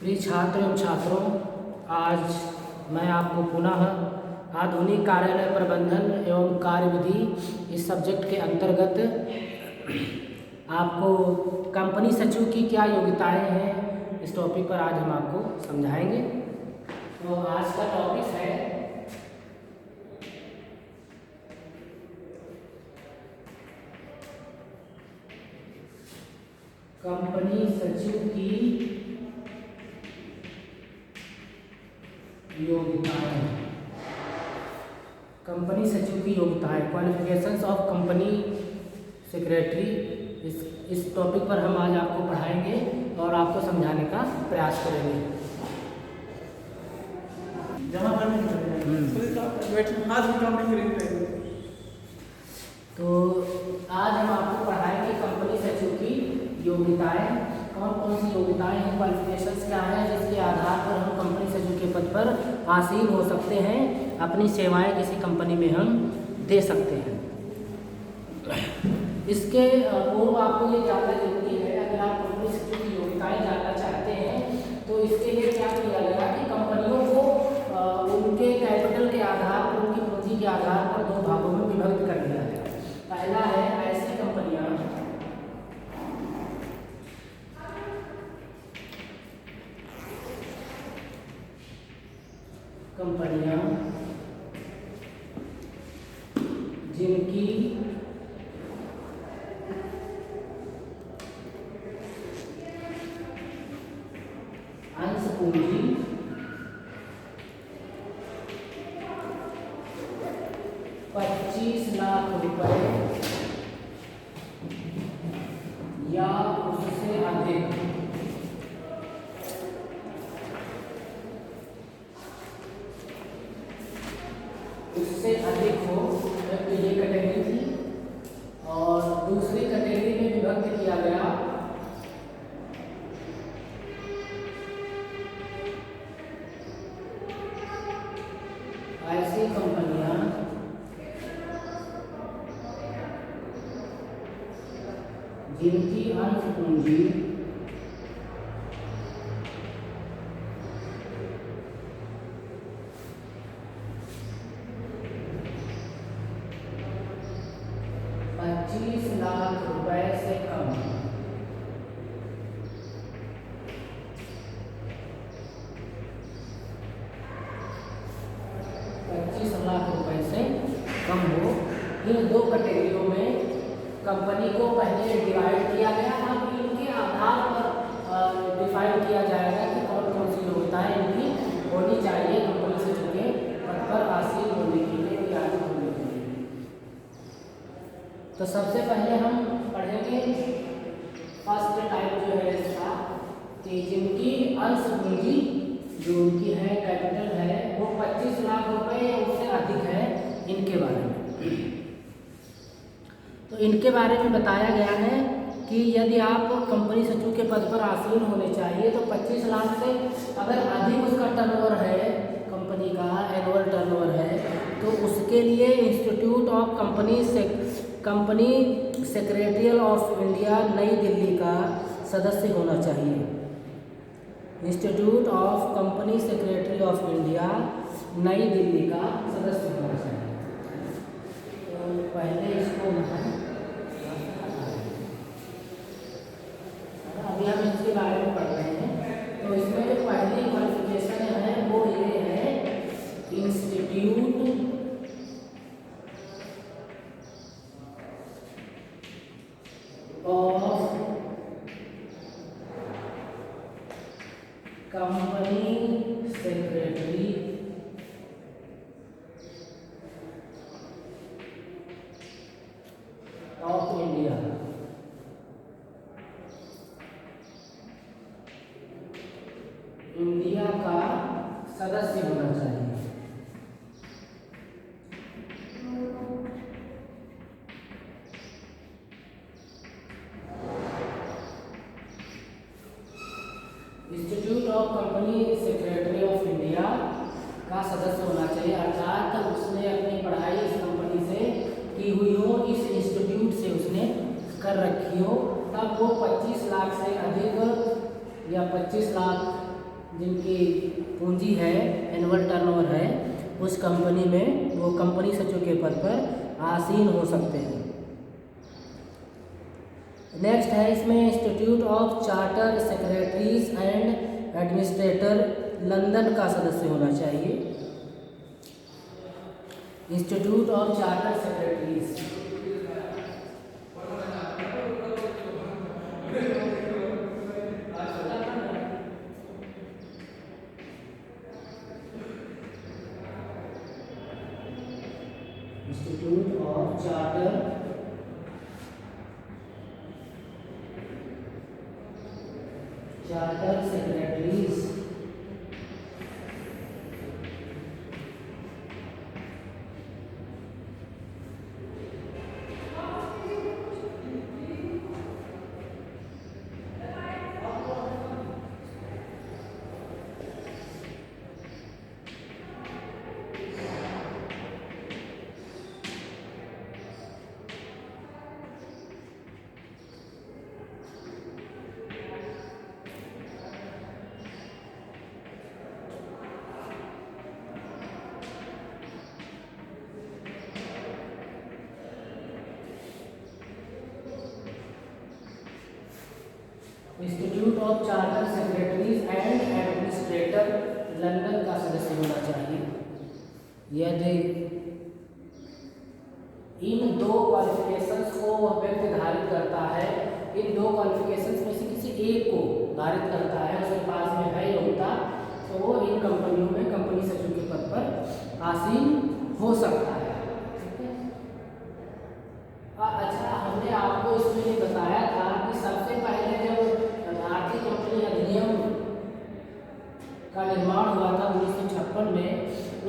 प्रिय छात्र एवं छात्रों, आज मैं आपको पुनः आधुनिक कार्यालय प्रबंधन एवं कार्यविधि इस सब्जेक्ट के अंतर्गत आपको कंपनी सचिव की क्या योग्यताएं हैं इस टॉपिक पर आज हम आपको समझाएंगे। तो आज का टॉपिक है कंपनी सचिव की योग्यताएं। कंपनी सचिव की योग्यताएं, क्वालिफिकेशंस ऑफ कंपनी सेक्रेटरी। इस टॉपिक पर हम आज आपको पढ़ाएंगे और आपको समझाने का प्रयास करेंगे। जमा करने की हाथ भी काम नहीं करेंगे। तो आज हम आपको पढ़ाएंगे कंपनी सचिव की योग्यताएं। कौन कौन सी योग्यताएं हैं, क्वालिफिकेशंस क्या है जिसके आधार पर हम कंपनी सचिव के पद पर आसीन हो सकते हैं, अपनी सेवाएं किसी कंपनी में हम दे सकते हैं। इसके पूर्व आपको ये जानना जरूरी है, अगर आप कंपनी सचिव की योग्यताएं जानना चाहते हैं तो इसके लिए क्या किया गया कि कंपनियों को उनके कैपिटल के आधार पर, उनकी पूंजी के आधार पर दो भागों में विभक्त कर दिया गया। पहला है ऐसी कंपनियां जिनकी अंश पूंजी ₹25 लाख या उससे अधिक हो, तो ये कैटेगरी थी। और दूसरी कैटेगरी में विभक्त किया गया ऐसी कंपनियां जिनकी अंश पूंजी ₹25 लाख से कम। ₹25 लाख से कम हो। इन दो कैटेगरियों में कंपनी को पहले डिवाइड किया गया था, इनके आधार पर डिफाइन किया जाएगा कि कौन कौन सी योग्यताएं इनकी होनी चाहिए कंपनी से जुड़े पद पर आसीन होने के लिए, आगे होने के लिए। तो सबसे पहले हम पढ़ेंगे फर्स्ट टाइप जो है इसका, कि जिनकी अंश पूंजी जो उनकी है, कैपिटल है, वो ₹25 लाख या उससे अधिक है। इनके बारे में तो इनके बारे में बताया गया है कि यदि आप कंपनी सचिव के पद पर आसीन होने चाहिए तो 25 लाख से अगर अधिक उसका टर्नओवर है, कंपनी का एनुअल टर्नओवर है, तो उसके लिए institute of company secretarial of India नई दिल्ली का सदस्य होना चाहिए। Institute of company secretary of India नई दिल्ली का सदस्य होना चाहिए। तो पहले इसको अभी हम इसके बारे में पढ़ रहे हैं। तो इसमें जो पहली क्वालिफिकेशन है वो ये है, institute of company secretary of India. India का सदस्य होना चाहिए। Institute of company secretary of India का सदस्य होना चाहिए, अर्थात उसने अपनी पढ़ाई इस कंपनी से की हुई हो, इस इंस्टीट्यूट से उसने कर रखी हो, तब वो 25 लाख से अधिक या 25 लाख जिनकी पूंजी है, एनुअल टर्नओवर है, उस कंपनी में वो कंपनी सचिव के पद पर आसीन हो सकते हैं। नेक्स्ट है इसमें institute of charter secretaries and administrator London का सदस्य होना चाहिए। Institute of charter secretaries institute of charter secretaries institute of charter secretaries and administrator London का सदस्य होना चाहिए। यदि इन दो क्वालिफिकेशंस को वह व्यक्ति धारित करता है, इन दो क्वालिफिकेशंस में से किसी एक को धारित करता है, उसके पास में है योग्यता, तो वो इन कंपनियों में कंपनी सचिव के पद पर आसीन हो सकता है। अच्छा, हमने आपको इसमें ये बताया था कि सबसे पहले जब भारतीय कंपनी अधिनियम का निर्माण हुआ था 1956 में,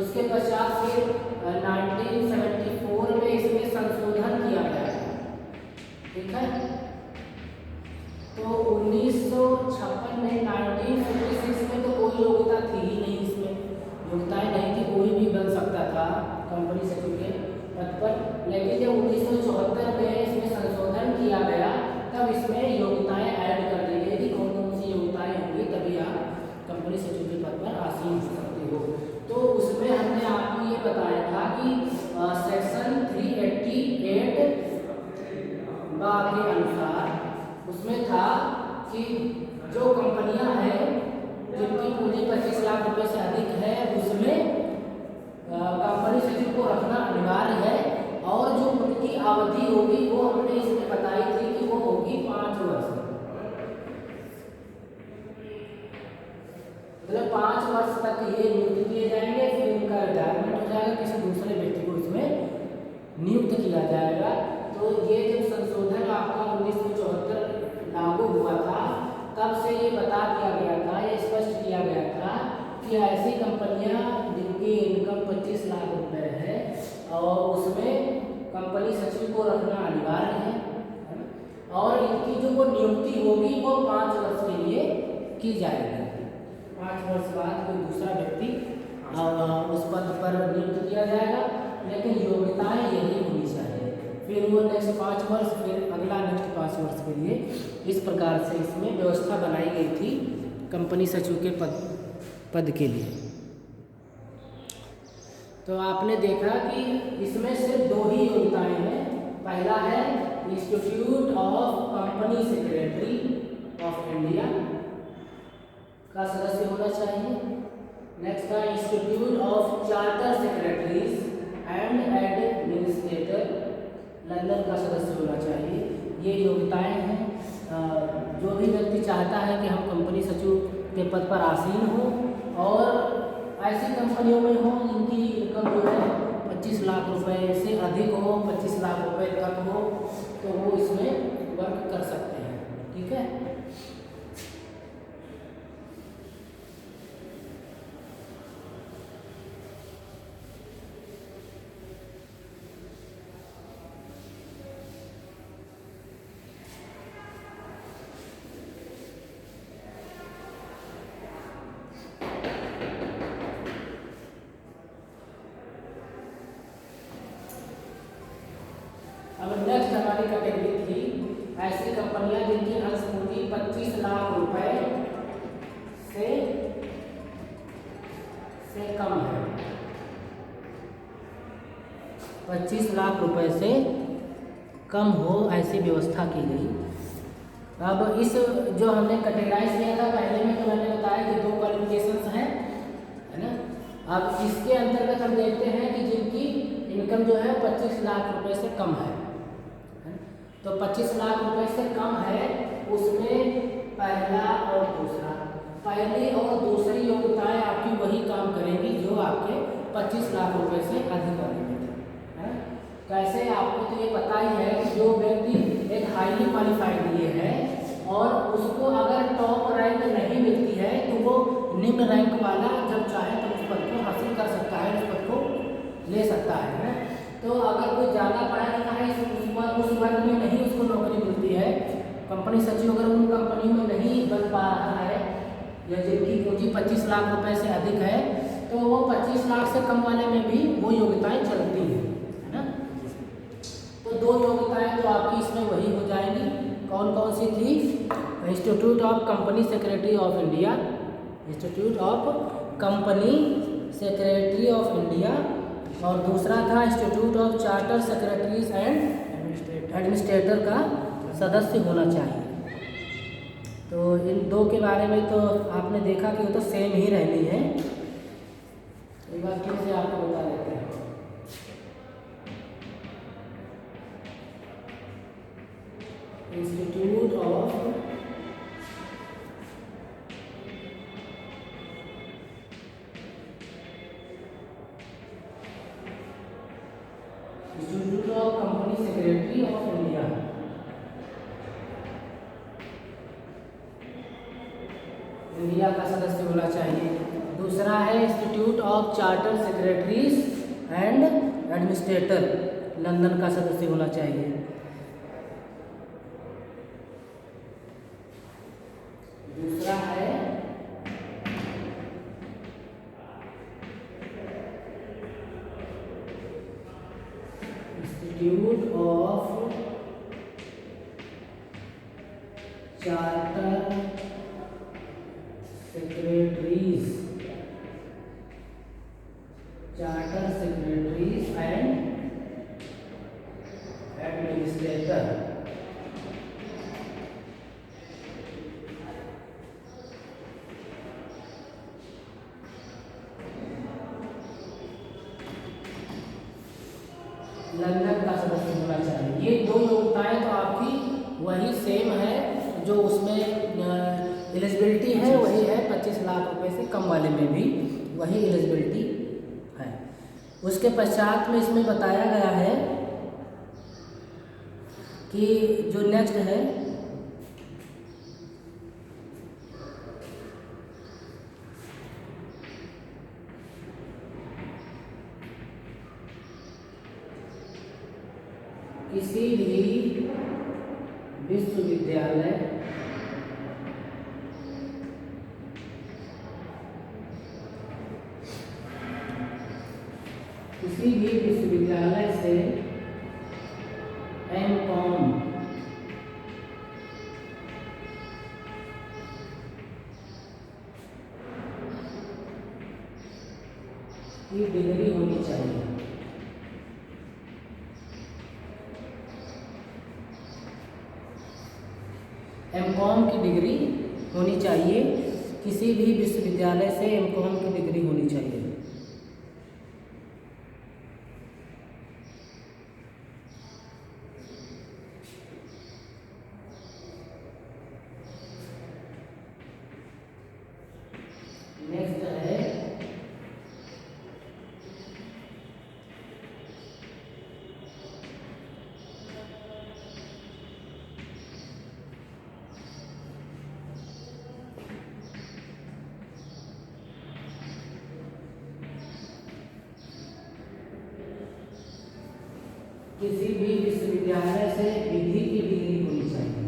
उसके पश्चात फिर 1974 में इसमें संशोधन किया गया था। ठीक है, तो 1956 में 1956 में तो कोई योग्यता थी ही नहीं, इसमें योग्यताएं नहीं थी, कोई भी बन सकता था कंपनी सचिव के पद पर। लेकिन जब 1974 में इसमें संशोधन किया गया, तब इसमें योग्यताएं ऐड कर दी गई थी, कौन कौन सी योग्यताएं होंगी तभी आप कंपनी सचिव के पद पर आसीन हो सकते हो। तो उसमें हमने आपको ये बताया था कि सेक्शन 388 के अनुसार उसमें था कि जो कंपनियां हैं जिनकी पूंजी 25 लाख रुपए से अधिक है, उसमें कंपनी सचिव को रखना अनिवार्य है, और जो उनकी अवधि होगी वो हमने इसमें बताई थी कि वो होगी 5 वर्ष। मतलब 5 वर्ष तक ये नियुक्त किए जाएंगे, फिर उनका रिटायरमेंट हो जाएगा, किसी दूसरे व्यक्ति को इसमें नियुक्त किया जाएगा। तो ये जब संशोधन आपका 1974 लागू हुआ था, तब से ये बता दिया गया था, ये स्पष्ट किया गया था कि ऐसी कंपनियां जिनकी इनकम 25 लाख रुपए है और उसमें कंपनी सचिव को रखना अनिवार्य है, और इनकी जो वो नियुक्ति होगी वो 5 वर्ष के लिए की जाएगी। 5 वर्ष बाद कोई दूसरा व्यक्ति उस पद पर नियुक्त किया जाएगा, लेकिन योग्यताएं यही होनी चाहिए। फिर वो नेक्स्ट 5 वर्ष, फिर अगला नेक्स्ट 5 वर्ष के लिए, इस प्रकार से इसमें व्यवस्था बनाई गई थी कंपनी सचिव के पद के लिए। तो आपने देखा कि इसमें सिर्फ 2 ही योग्यताएं हैं। पहला है institute of company secretary of India का सदस्य होना चाहिए। नेक्स्ट है institute of charter secretaries and administrator London का सदस्य होना चाहिए। ये योग्यताएं हैं। जो भी व्यक्ति चाहता है कि हम कंपनी सचिव के पद पर आसीन हो और ऐसी कंपनियों में हो जिनकी इनकम जो है 25 लाख रुपए से अधिक हो, 25 लाख रुपए तक हो, तो वो इसमें वर्क कर सकते हैं। ठीक है, अब नेक्स्ट हमारी कैटेगरी थी ऐसी कंपनियां जिनकी अंश पूंजी 25 कम है, 25 लाख रुपए से कम हो, ऐसी व्यवस्था की गई। अब इस जो हमने कैटेगराइज किया था पहले में, तो मैंने बताया कि 2 क्वालिफिकेशंस हैं, है ना। अब इसके अंतर्गत हम देखते हैं कि जिनकी इनकम जो है 25 लाख रुपए से कम है, तो 25 लाख रुपए से कम है, उसमें पहला और दूसरा, पहली और दूसरी योग्यताएं आपकी वही काम करेंगी जो आपके 25 लाख रुपए से अधिक वाले में है। कैसे, आपको तो ये पता ही है कि जो व्यक्ति एक हाईली क्वालिफाइड लिए है और उसको अगर टॉप रैंक नहीं मिलती है तो वो निम्न रैंक वाला जब चाहे तो उस पद को हासिल कर सकता है, उस पद को ले सकता है। तो अगर कोई ज़्यादा पढ़ा लिखा है उस वर्ग में नहीं उसको नौकरी मिलती है, कंपनी सचिव अगर उन कंपनियों में नहीं बन पा रहा है या जिनकी पूंजी 25 लाख रुपए से अधिक है, तो वो 25 लाख से कम वाले में भी वो योग्यताएं चलती हैं, है ना। तो 2 योग्यताएं तो आपकी इसमें वही हो जाएंगी। कौन कौन सी थी? Institute of company secretary of India, institute of company secretary of India, और दूसरा था institute of charter secretaries and administrator का सदस्य होना चाहिए। तो इन 2 के बारे में तो आपने देखा कि वो तो सेम ही रहनी है, एक बार फिर से आपको बता देते हैं। Institute of company secretary of India, India का सदस्य होना चाहिए। दूसरा है institute of charter secretaries and administrator, London का सदस्य होना चाहिए। दूसरा है institute of charter secretaries and administrator. London का सदस्य होना चाहिए। ये 2 योग्यताएं तो आपकी वही सेम है, जो उसमें एलिजिबिलिटी है वही है, 25 लाख रुपए से कम वाले में भी वही एलिजिबिलिटी है। उसके पश्चात में इसमें बताया गया है कि जो नेक्स्ट है किसी भी विश्वविद्यालय से एमकॉम की डिग्री होनी चाहिए। एमकॉम की डिग्री होनी चाहिए, किसी भी विश्वविद्यालय से एमकॉम की डिग्री होनी चाहिए। नेक्स्ट है किसी भी विश्वविद्यालय से विधि की डिग्री होनी चाहिए।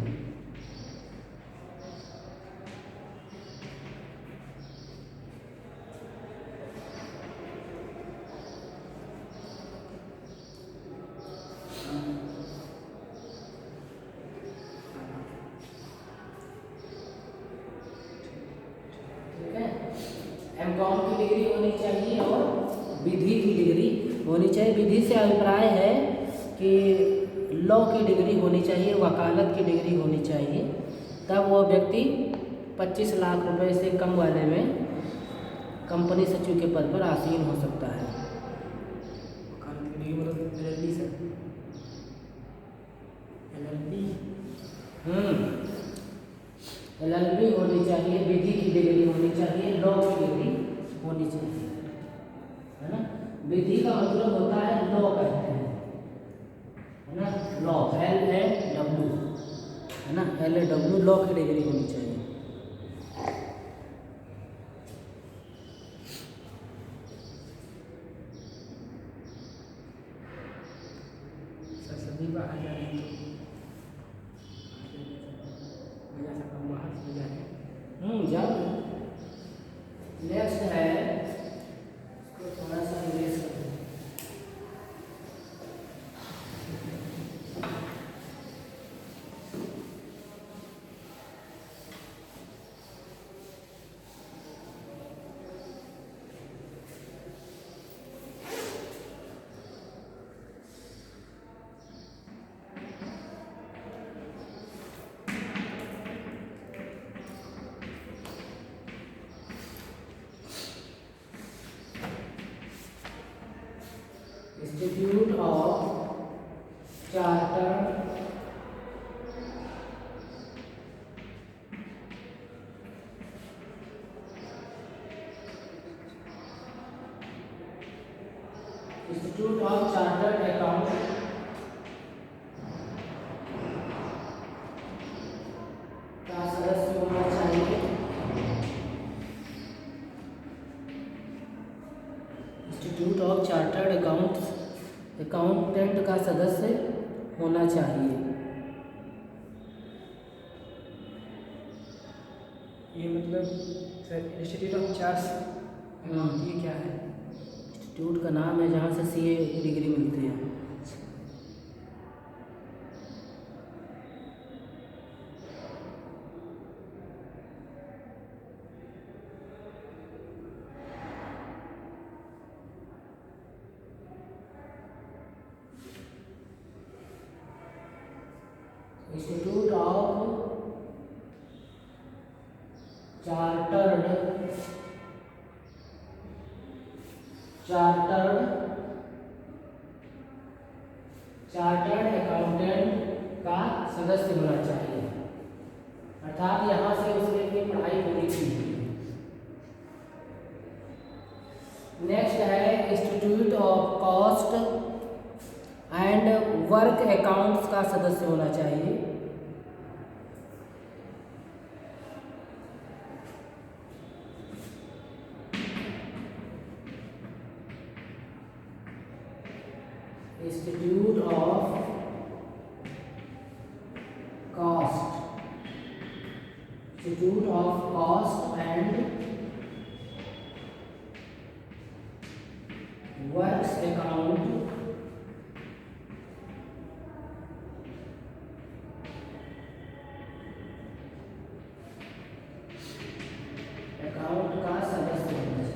एमकॉम की डिग्री होनी चाहिए और विधि की डिग्री होनी चाहिए। विधि से अभिप्राय है कि लॉ की डिग्री होनी चाहिए, वकालत की डिग्री होनी चाहिए, तब वो व्यक्ति 25 लाख रुपए से कम वाले में कंपनी सचिव के पद पर आसीन हो सकता है। LLB सर, LLB LLB होनी चाहिए, विधि की डिग्री होनी चाहिए, लॉ की डिग्री होनी चाहिए, है ना। विधि का मतलब होता है लॉ कहते हैं, है ना, लॉ LAW, है ना, LAW लॉ की डिग्री होनी चाहिए। सर सभी बाहर जा रहे हैं तो भैया सब हम बाहर से जा रहे हैं। जब नेक्स्ट है इसको थोड़ा सा इरेज कर दें। Institute of chartered institute of chartered account का सदस्य होना चाहिए। इंस्टीट्यूट ऑफ चार्टर्ड अकाउंटेंट का सदस्य होना चाहिए। ये मतलब सर इंस्टीट्यूट ऑफ चार्टर्ड ये क्या है? इंस्टीट्यूट का नाम है जहाँ से CA की डिग्री मिलती है। इंस्टीट्यूट ऑफ चार्टर्ड अकाउंटेंट का सदस्य होना चाहिए, अर्थात यहाँ से उसने अपनी पढ़ाई पूरी की। नेक्स्ट है institute of cost and work accounts का सदस्य होना चाहिए। Institute of cost and works account का सदस्य होना चाहिए।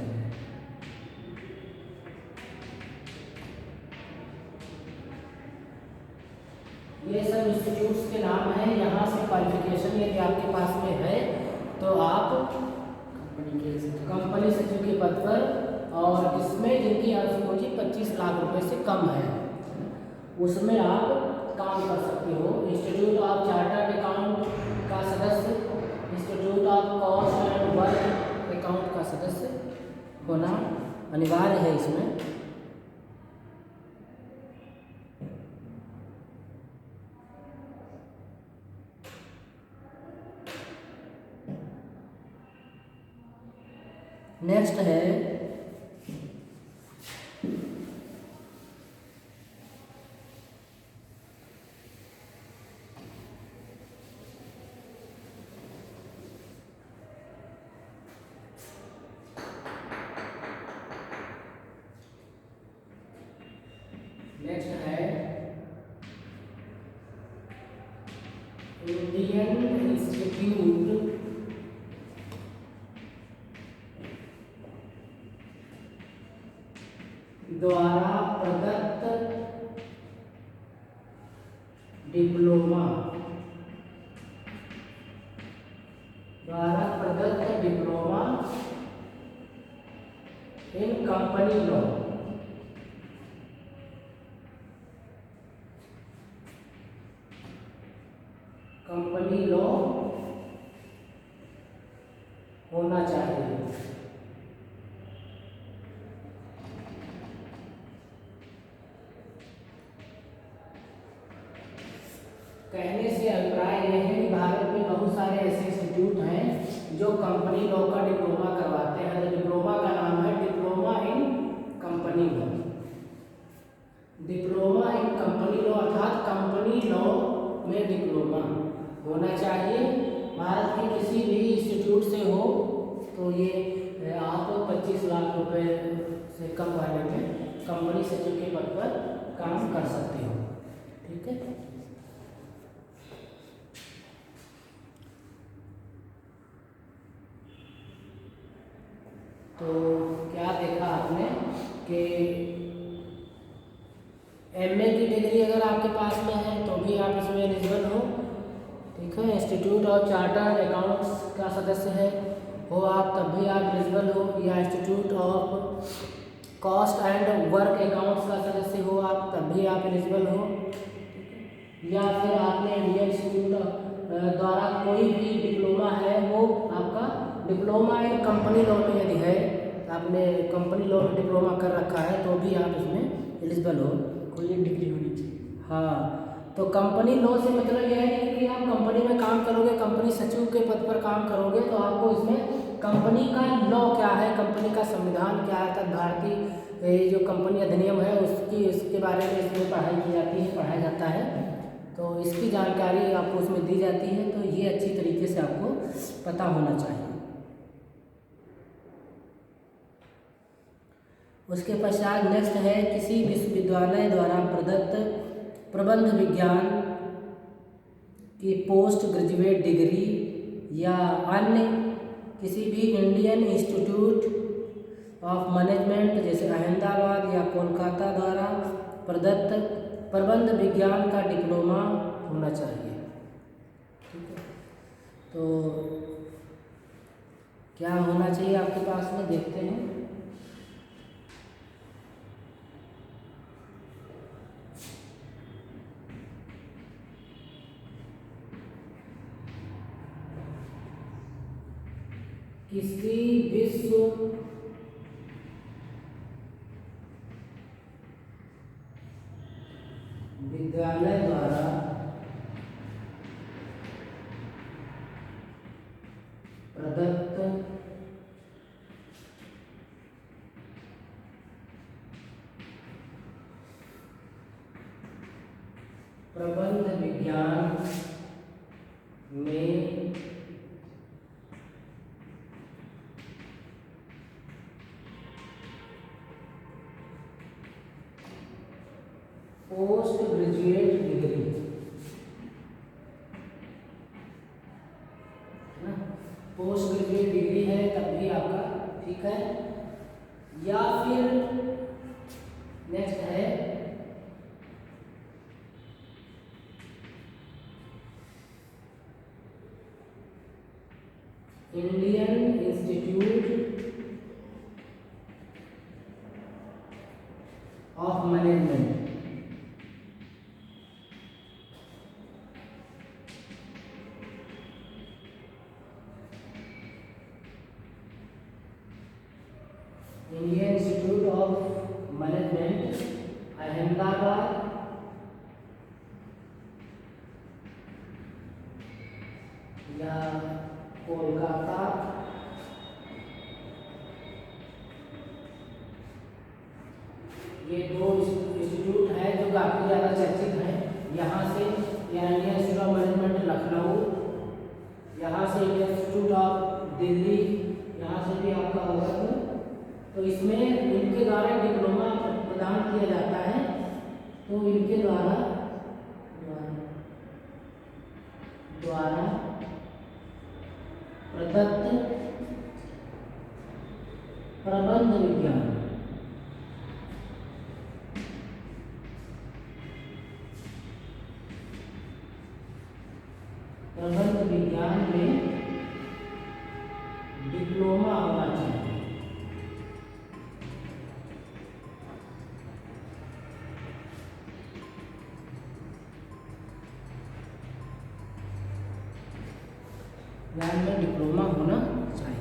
ये सब इंस्टीट्यूट्स के नाम हैं। यहाँ से क्वालिफिकेशन यदि आपके पास में है तो आप कंपनी सचिव के पद पर, और इसमें जिनकी आर्थिक पूंजी 25 लाख रुपए से कम है, उसमें आप काम कर सकते हो। इंस्टीट्यूट ऑफ चार्टर्ड अकाउंट का सदस्य, institute of cost and work account का सदस्य होना अनिवार्य है इसमें। नेक्स्ट है इंडियन इंस्टीट्यूट द्वारा प्रदत्त diploma in company law, company law होना चाहिए। कहने से अभिप्राय यह है कि भारत में बहुत सारे ऐसे इंस्टीट्यूट हैं जो कंपनी लॉ का डिप्लोमा करवाते हैं। डिप्लोमा का नाम है diploma in company law. Diploma in company law अर्थात कंपनी लॉ में डिप्लोमा होना चाहिए। भारत के किसी भी इंस्टीट्यूट से हो तो ये आप 25 लाख रुपए से कम वाले में कंपनी सचिव के पद पर काम कर सकते हो। ठीक है। तो क्या देखा आपने कि एमए की डिग्री अगर आपके पास में है तो भी आप इसमें एलिजिबल हो। ठीक है। इंस्टीट्यूट ऑफ चार्टर्ड अकाउंट्स का सदस्य है हो आप, तब भी आप एलिजिबल हो। या institute of cost and work accounts का सदस्य हो आप, तब भी आप एलिजिबल हो। या फिर आपने इंडियन इंस्टीट्यूट द्वारा कोई भी डिप्लोमा है वो आपका डिप्लोमा इन कंपनी लॉ में यदि है, आपने कंपनी लॉ में डिप्लोमा कर रखा है तो भी आप इसमें एलिजिबल हो। कोई एक डिग्री होनी चाहिए। हाँ, तो कंपनी लॉ से मतलब यह है कि आप कंपनी में काम करोगे, कंपनी सचिव के पद पर काम करोगे तो आपको इसमें कंपनी का लॉ क्या है, कंपनी का संविधान क्या है, तब भारतीय जो कंपनी अधिनियम है उसके बारे में इसमें पढ़ाई की जाती है, पढ़ाया जाता है। तो इसकी जानकारी आपको उसमें दी जाती है। तो ये अच्छी तरीके से आपको पता होना चाहिए। उसके पश्चात नेक्स्ट है किसी विश्वविद्यालय द्वारा प्रदत्त प्रबंध विज्ञान की पोस्ट ग्रेजुएट डिग्री या अन्य किसी भी इंडियन इंस्टीट्यूट ऑफ मैनेजमेंट जैसे अहमदाबाद या कोलकाता द्वारा प्रदत्त प्रबंध विज्ञान का डिप्लोमा होना चाहिए। ठीक है। तो क्या होना चाहिए आपके पास में, देखते हैं। किसी विश्व विद्यालय द्वारा प्रदत्त प्रबंध विज्ञान में post graduate degree, post graduate degree है तब भी आपका ठीक है। या फिर नेक्स्ट है Indian institute of management, Indian institute of management Ahmedabad या कोलकाता, ये दो इंस्टीट्यूट हैं जो काफ़ी ज़्यादा चर्चित हैं। यहाँ से या Indian institute of management Lucknow, यहाँ से इंडियन इंस्टीट्यूट ऑफ दिल्ली, यहाँ से भी आपका होगा। तो इसमें इनके द्वारा डिप्लोमा प्रदान किया जाता है। तो इनके द्वारा प्रदत्त प्रबंध विज्ञान में डिप्लोमा होना चाहिए।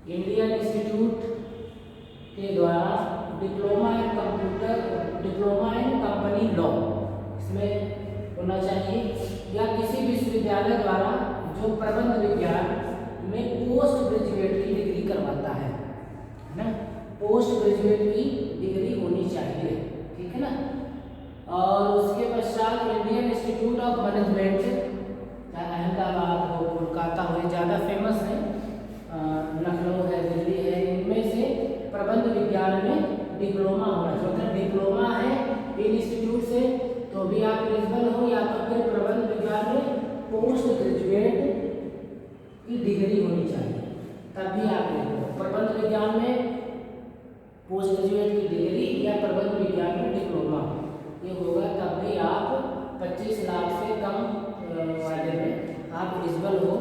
इंडियन इंस्टीट्यूट के द्वारा डिप्लोमा इन कंपनी लॉ इसमें होना चाहिए, या किसी विश्वविद्यालय द्वारा जो प्रबंध विज्ञान में पोस्ट ग्रेजुएट की डिग्री करवाता है ना, पोस्ट ग्रेजुएट की डिग्री होनी चाहिए, ठीक है ना। और उसके पश्चात इंडियन इंस्टीट्यूट ऑफ मैनेजमेंट, चाहे अहमदाबाद हो, कोलकाता हो, ज़्यादा फेमस है, लखनऊ है, दिल्ली है, इनमें से प्रबंध विज्ञान में डिप्लोमा होना चाहिए। मतलब डिप्लोमा है इन इंस्टीट्यूट से तो भी आप एलिजिबल हो, या तो फिर प्रबंध विज्ञान में पोस्ट ग्रेजुएट की डिग्री होनी चाहिए, तब भी आप एलिजिबल हो। प्रबंध विज्ञान में पोस्ट ग्रेजुएट की डिग्री या प्रबंध विज्ञान में डिप्लोमा ये होगा, तब भी आप 25 लाख से कम वाले में आप एलिजिबल हो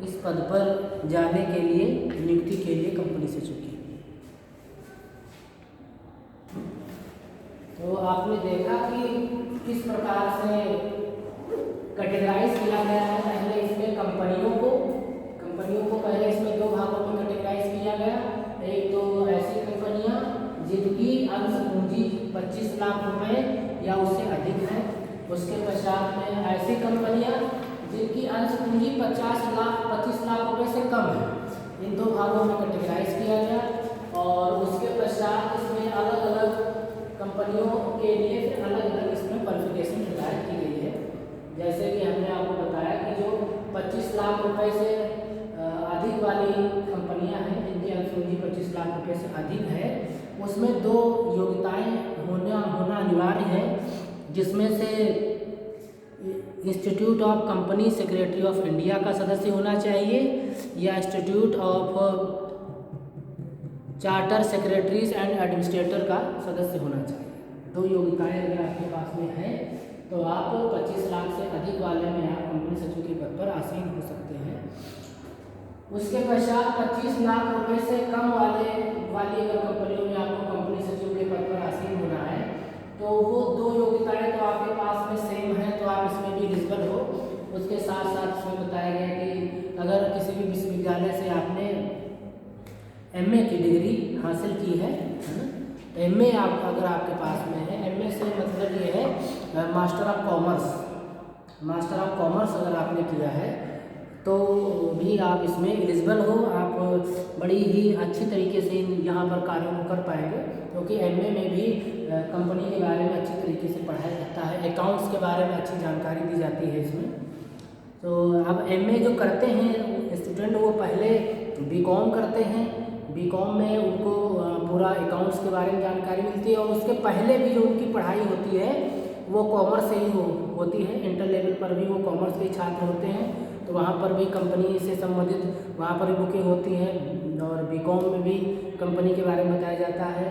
इस पद पर जाने के लिए, नियुक्ति के लिए कंपनी से चुकी। तो आपने देखा कि किस प्रकार से कैटेगराइज किया गया है। पहले इसमें कंपनियों को पहले इसमें दो भागों में कैटेगराइज किया गया। एक तो ऐसी कंपनियां जिनकी अंश पूंजी 25 लाख रुपए या उससे अधिक है, उसके पश्चात में ऐसी कंपनियां जिनकी अंश पूंजी 25 लाख रुपए से कम है। इन दो भागों में कैटेगराइज किया गया। और उसके पश्चात इसमें अलग अलग कंपनियों के लिए फिर अलग अलग इसमें क्वालिफिकेशन निर्धारित की गई है। जैसे कि हमने आपको बताया कि जो 25 लाख रुपए से अधिक वाली कंपनियां हैं, जिनकी अंश पूंजी 25 लाख रुपए से अधिक है, उसमें दो योग्यताएं होना अनिवार्य है, जिसमें से institute of company secretary of India का सदस्य होना चाहिए, या institute of charter secretaries and administrator का सदस्य होना चाहिए। दो योग्यताएं अगर आपके पास में है तो आप 25 लाख से अधिक वाले में आप कंपनी सचिव के पद पर आसीन हो सकते हैं। उसके पश्चात 25 लाख रुपए से कम वाली अगर कंपनियों में आपको कंपनी सचिव के पद पर आसीन होना है तो वो दो योग्यताएं तो आपके पास में सेम है, तो आप इसमें भी एलिजिबल हो। उसके साथ साथ इसमें बताया गया कि अगर किसी भी विश्वविद्यालय से आपने एमए की डिग्री हासिल की है ना, एमए अगर आपके पास में है, एमए से मतलब ये है मास्टर ऑफ कॉमर्स अगर आपने किया है तो भी आप इसमें एलिजिबल हो। आप बड़ी ही अच्छी तरीके से यहाँ पर कार्यों को कर पाएंगे, क्योंकि एमए में भी कंपनी के बारे में अच्छी तरीके से पढ़ाया जाता है, अकाउंट्स के बारे में अच्छी जानकारी दी जाती है इसमें। तो अब एमए जो करते हैं स्टूडेंट, वो पहले बीकॉम करते हैं, बीकॉम में उनको पूरा अकाउंट्स के बारे में जानकारी मिलती है, और उसके पहले भी जो उनकी पढ़ाई होती है वो कॉमर्स से ही होती है। इंटर लेवल पर भी वो कॉमर्स के छात्र होते हैं, तो वहाँ पर भी कंपनी से संबंधित वहाँ पर भी बुकें होती हैं, और बीकॉम में भी कंपनी के बारे में बताया जाता है,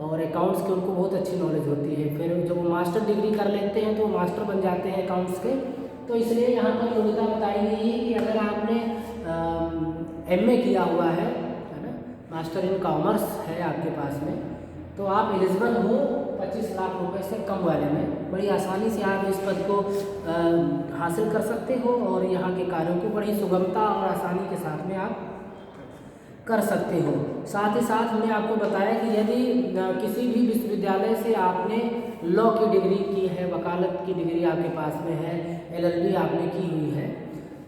और अकाउंट्स की उनको बहुत अच्छी नॉलेज होती है। फिर जब वो मास्टर डिग्री कर लेते हैं तो वो मास्टर बन जाते हैं अकाउंट्स के। तो इसलिए यहाँ पर योग्यता बताई गई है कि अगर आपने एमए किया हुआ है ना, मास्टर इन कॉमर्स है आपके पास में, तो आप एलिजिबल हो 25 लाख रुपए से कम वाले में। बड़ी आसानी से आप इस पद को हासिल कर सकते हो, और यहाँ के कार्यों को बड़ी सुगमता और आसानी के साथ में आप कर सकते हो। साथ ही साथ हमने आपको बताया कि यदि किसी भी विश्वविद्यालय से आपने लॉ की डिग्री की है, वकालत की डिग्री आपके पास में है, एलएलबी आपने की हुई है,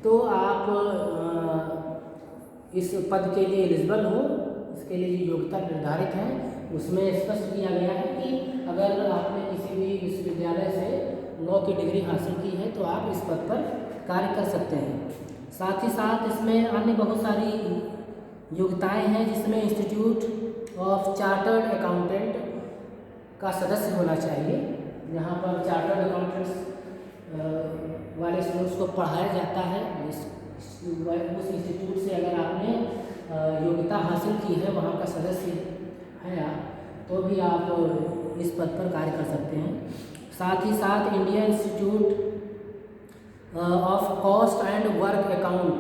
तो आप इस पद के लिए एलिजिबल हो। इसके लिए जो योग्यता निर्धारित है उसमें स्पष्ट किया गया है कि अगर आपने किसी भी विश्वविद्यालय से लॉ की डिग्री हासिल की है तो आप इस पद पर कार्य कर सकते हैं। साथ ही साथ इसमें अन्य बहुत सारी योग्यताएं हैं, जिसमें इंस्टीट्यूट ऑफ चार्टर्ड अकाउंटेंट का सदस्य होना चाहिए। यहाँ पर चार्टर्ड अकाउंटेंट्स वाले स्टूडेंट्स को पढ़ाया जाता है। उस इंस्टीट्यूट से अगर आपने योग्यता हासिल की है, वहाँ का सदस्य है आप, तो भी आप इस पद पर कार्य कर सकते हैं। साथ ही साथ Indian institute of cost and work account,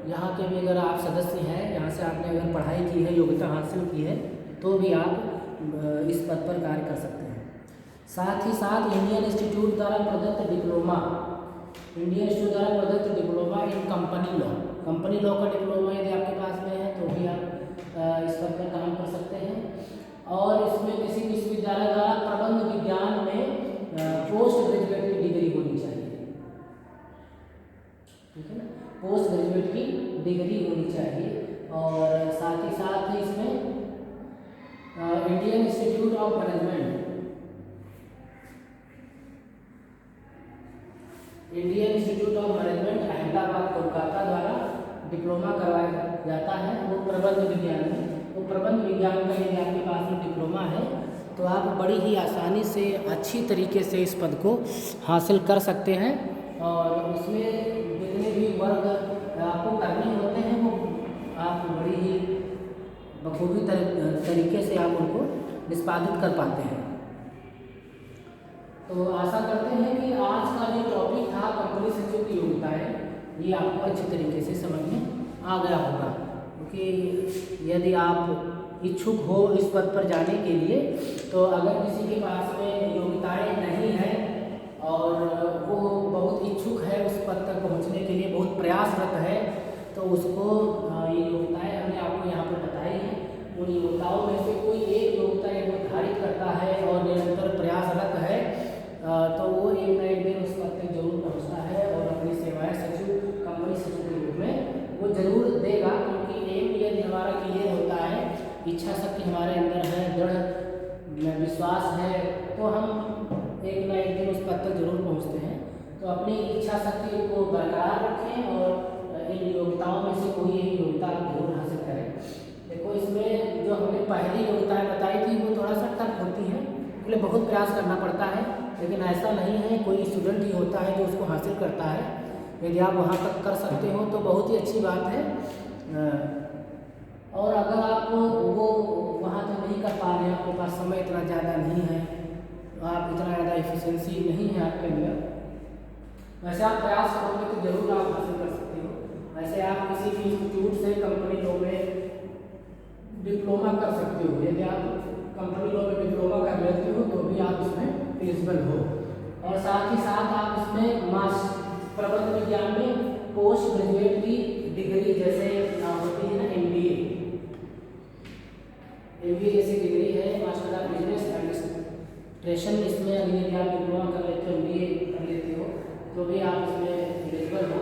यहाँ के भी अगर आप सदस्य हैं, यहाँ से आपने अगर पढ़ाई की है, योग्यता हासिल की है, तो भी आप इस पद पर कार्य कर सकते हैं। साथ ही साथ इंडियन इंस्टीट्यूट द्वारा प्रदत्त डिप्लोमा, इंडियन इंस्टीट्यूट द्वारा प्रदत्त diploma in company law, company law का डिप्लोमा यदि आपके पास में है तो भी आप इस पर काम कर सकते हैं। और इसमें किसी विश्वविद्यालय द्वारा प्रबंध विज्ञान में पोस्ट ग्रेजुएट की डिग्री होनी चाहिए, ठीक है ना, पोस्ट ग्रेजुएट की डिग्री होनी चाहिए। और साथ ही साथ इसमें Indian institute of management, Indian institute of management Ahmedabad Kolkata द्वारा डिप्लोमा करवाया जाता है वो प्रबंध विज्ञान में। वो प्रबंध विज्ञान का यदि आपके पास में डिप्लोमा है तो आप बड़ी ही आसानी से अच्छी तरीके से इस पद को हासिल कर सकते हैं। और उसमें जितने भी वर्ग आपको करने होते हैं वो आप बड़ी ही बखूबी तरीके से आप उनको निष्पादित कर पाते हैं। तो आशा करते हैं कि आज का जो टॉपिक था कंपनी सचिव की योग्यताएं, ये आपको अच्छी तरीके से समझ में आ गया होगा। क्योंकि यदि आप इच्छुक हो इस पद पर जाने के लिए तो अगर किसी के पास में योग्यताएं नहीं है और वो बहुत इच्छुक है उस पद तक पहुंचने के लिए, बहुत प्रयासरत है, तो उसको ये योग्यताएं हमने आपको यहाँ पर बताई हैं। उन योग्यताओं में से कोई एक योग्यता निर्धारित करता है और निरंतर प्रयासरत है तो वो एक न एक दिन उस पद तक जरूर पहुँचता है और अपनी सेवाएँ सचिव, कंपनी सचिव के रूप में वो जरूर देगा। क्योंकि एम यदि हमारा क्लियर होता है, इच्छा शक्ति हमारे अंदर है, दृढ़ विश्वास है, तो हम एक न एक दिन उस पद तक जरूर पहुंचते हैं। तो अपनी इच्छा शक्ति को बरकरार रखें और इन योग्यताओं में से कोई एक योग्यता आप जरूर हासिल करें। देखो इसमें जो हमने पहली योग्यताएं बताई थी वो थोड़ा सा टफ होती हैं, इसलिए बहुत प्रयास करना पड़ता है, लेकिन ऐसा नहीं है, कोई स्टूडेंट ही होता है जो उसको हासिल करता है। यदि आप वहाँ तक कर सकते हो तो बहुत ही अच्छी बात है। और अगर आप वो वहाँ तक नहीं कर पा रहे हैं, आपके पास समय इतना ज़्यादा नहीं है, आप इतना ज़्यादा एफिशिएंसी नहीं है आपके अंदर, वैसे आप प्रयास करोगे तो जरूर आप हासिल कर सकते हो। वैसे आप किसी भी इंस्टीट्यूट से कंपनी लॉ में डिप्लोमा कर सकते हो, यदि आप कंपनी लॉ में डिप्लोमा कर लेते हो तो भी आप इसमें एलिजिबल हो। और साथ ही साथ आप इसमें प्रबंध विज्ञान में पोस्ट ग्रेजुएट की डिग्री जैसे होती है ना MBA जैसी डिग्री है, मास्टर ऑफ बिजनेस एडमिनिस्ट्रेशन, इसमें अगर यदि आप डिप्लोमा कर लेते हो, MBA कर लेते हो तो भी आप इसमें एलिजिबल हो,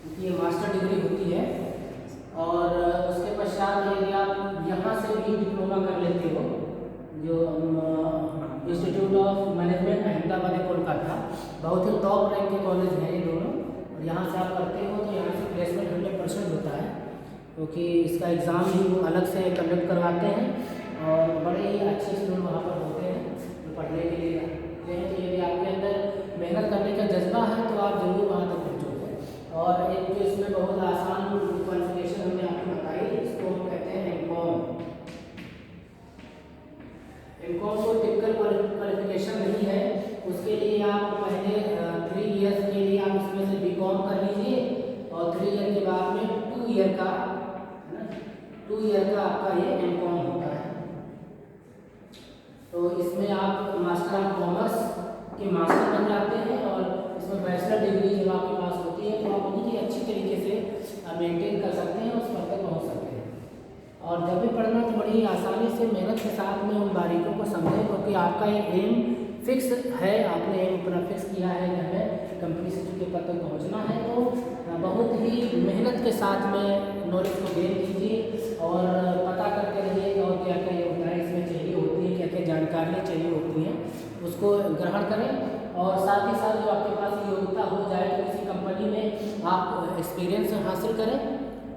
क्योंकि ये मास्टर डिग्री होती है। और उसके पश्चात यदि आप यहाँ से भी डिप्लोमा कर लेते हो, जो institute of management Ahmedabad Kolkata, बहुत ही टॉप रैंक के कॉलेज हैं ये दोनों, और यहाँ से आप करते हो तो यहाँ से प्लेसमेंट 100% होता है, क्योंकि इसका एग्ज़ाम भी वो अलग से कंडक्ट करवाते हैं और बड़े ही अच्छे स्टूडेंट वहाँ पर होते हैं जो पढ़ने के लिए आते हैं। तो यदि आपके अंदर मेहनत करने का जज्बा है तो आप जरूर वहाँ तक पहुँचोगे। और एक जो इसमें बहुत आसान क्वालिफिकेशन हमने आपको बताई, इसको हम कहते हैं एमकॉम। एमकॉम को टिपिकल क्वालिफिकेशन नहीं है, उसके लिए आप पहले 3 ईयर्स के लिए आप इसमें से बीकॉम कर लीजिए और 3 ईयर के बाद में 2 ईयर का आपका ये एमकॉम होता है। तो इसमें आप मास्टर ऑफ कॉमर्स के मास्टर बन जाते हैं और इसमें बैचलर डिग्री जब आपके पास होती है तो आप बहुत ही अच्छी तरीके से मेंटेन कर सकते हैं, उस पद तक पहुँच सकते हैं। और जब भी पढ़ना तो बड़ी आसानी से मेहनत के साथ में उन बारीकों को समझें, क्योंकि आपका एक एम फिक्स है, आपने एम अपना फिक्स किया है कि हमें कंपनी सचिव के पद तक पहुँचना है, तो बहुत ही मेहनत के साथ में नॉलेज को गेन कीजिए और पता करते रहिए और क्या क्या योग्यताएँ इसमें चाहिए होती हैं, क्या क्या जानकारियाँ चाहिए होती हैं, उसको ग्रहण करें। और साथ ही साथ जो आपके पास योग्यता हो जाए तो किसी कंपनी में आप एक्सपीरियंस हासिल करें,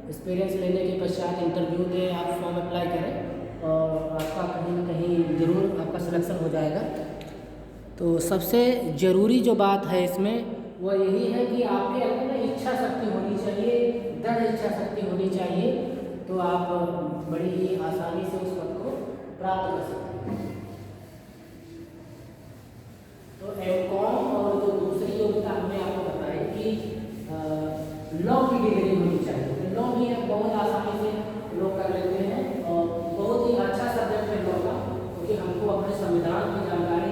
एक्सपीरियंस लेने के पश्चात इंटरव्यू दें, आप फॉर्म अप्लाई करें और आपका कहीं ना कहीं ज़रूर आपका सिलेक्शन हो जाएगा। तो सबसे ज़रूरी जो बात है इसमें वो यही है कि आपके अंदर इच्छा शक्ति होनी चाहिए, दृढ़ इच्छा शक्ति होनी चाहिए, तो आप बड़ी ही आसानी से उस पद को प्राप्त कर सकते हैं। तो एमकॉम और जो दूसरी योग्यता हमने आपको बताई कि लॉ की डिग्री होनी चाहिए। तो लॉ भी बहुत आसानी से लोग कर लेते हैं और बहुत ही अच्छा सब्जेक्ट है लॉ का, क्योंकि हमको अपने संविधान की जानकारी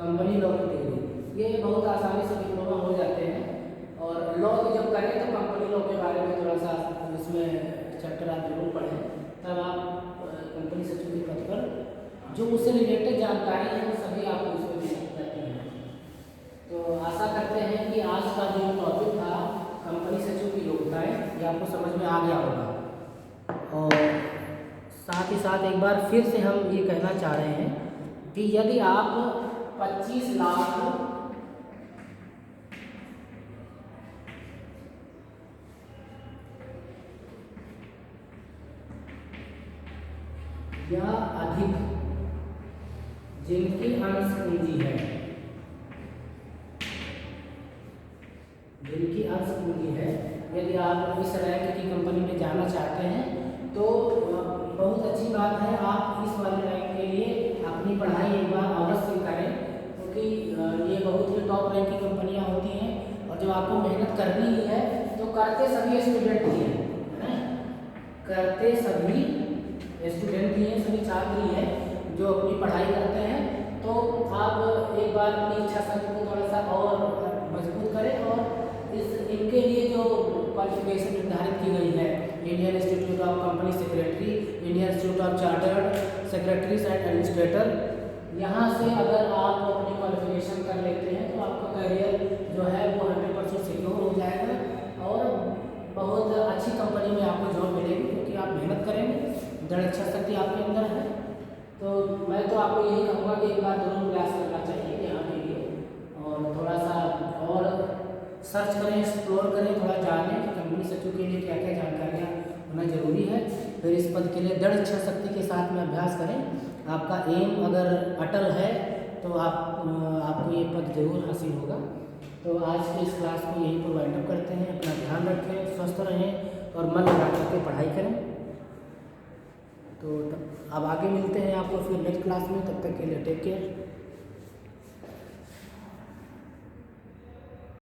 कंपनी लॉ की डिग्री, ये बहुत आसानी से डिप्लोमा हो जाते हैं। और लॉ जब करें तो कंपनी लॉ के बारे में थोड़ा सा इसमें चैप्टर आप जरूर पढ़ें, तब आप कंपनी सचिव के पद पर जो उससे रिलेटेड जानकारी है वो सभी आपको इसमें मिल जाती है। तो आशा करते हैं कि आज का जो टॉपिक था कंपनी सचिव की योग्यताएं, ये आपको समझ में आ गया होगा। और साथ ही साथ एक बार फिर से हम ये कहना चाह रहे हैं कि यदि आप 25 लाख या अधिक जिनकी अंश पूंजी है, यदि आप इस रैंक की कंपनी में जाना चाहते हैं तो बहुत अच्छी बात है। आप इस वाले रैंक के लिए अपनी पढ़ाई एक बार अवश्य करें, क्योंकि ये बहुत ही टॉप रैंक की कंपनियां होती हैं। और जब आपको मेहनत करनी ही है तो करते सभी स्टूडेंट ही हैं, करते सभी स्टूडेंट ही हैं, सभी छात्र ही हैं जो अपनी पढ़ाई करते हैं। तो आप एक बार अपनी इच्छा शक्ति को थोड़ा सा और मजबूत करें और इनके लिए जो क्वालिफिकेशन निर्धारित की गई है, Indian institute of company secretary, Indian institute of chartered secretaries and administrator, यहाँ से अगर आप अपनी क्वालिफिकेशन कर लेते हैं तो आपका करियर जो है वो 100% सिक्योर हो जाएगा और बहुत अच्छी कंपनी में आपको जॉब मिलेगी, क्योंकि आप मेहनत करेंगे, दृढ़ इच्छा शक्ति आपके अंदर है। तो मैं तो आपको यही कहूँगा कि एक बार जरूर प्रयास करना चाहिए यहाँ के लिए, और थोड़ा सा और सर्च करें, एक्सप्लोर करें, थोड़ा जानें कि कंपनी सचिव के लिए क्या क्या जानकारियाँ होना जरूरी है। फिर इस पद के लिए दृढ़ इच्छा शक्ति के साथ में अभ्यास करें। आपका एम अगर अटल है तो आपको ये पद जरूर हासिल होगा। तो आज के इस क्लास को यहीं पर वाइंड अप करते हैं। अपना ध्यान रखें, स्वस्थ रहें और मन लगा करके पढ़ाई करें। तो अब आगे मिलते हैं आपको फिर नेक्स्ट क्लास में, तब तक के लिए टेक केयर।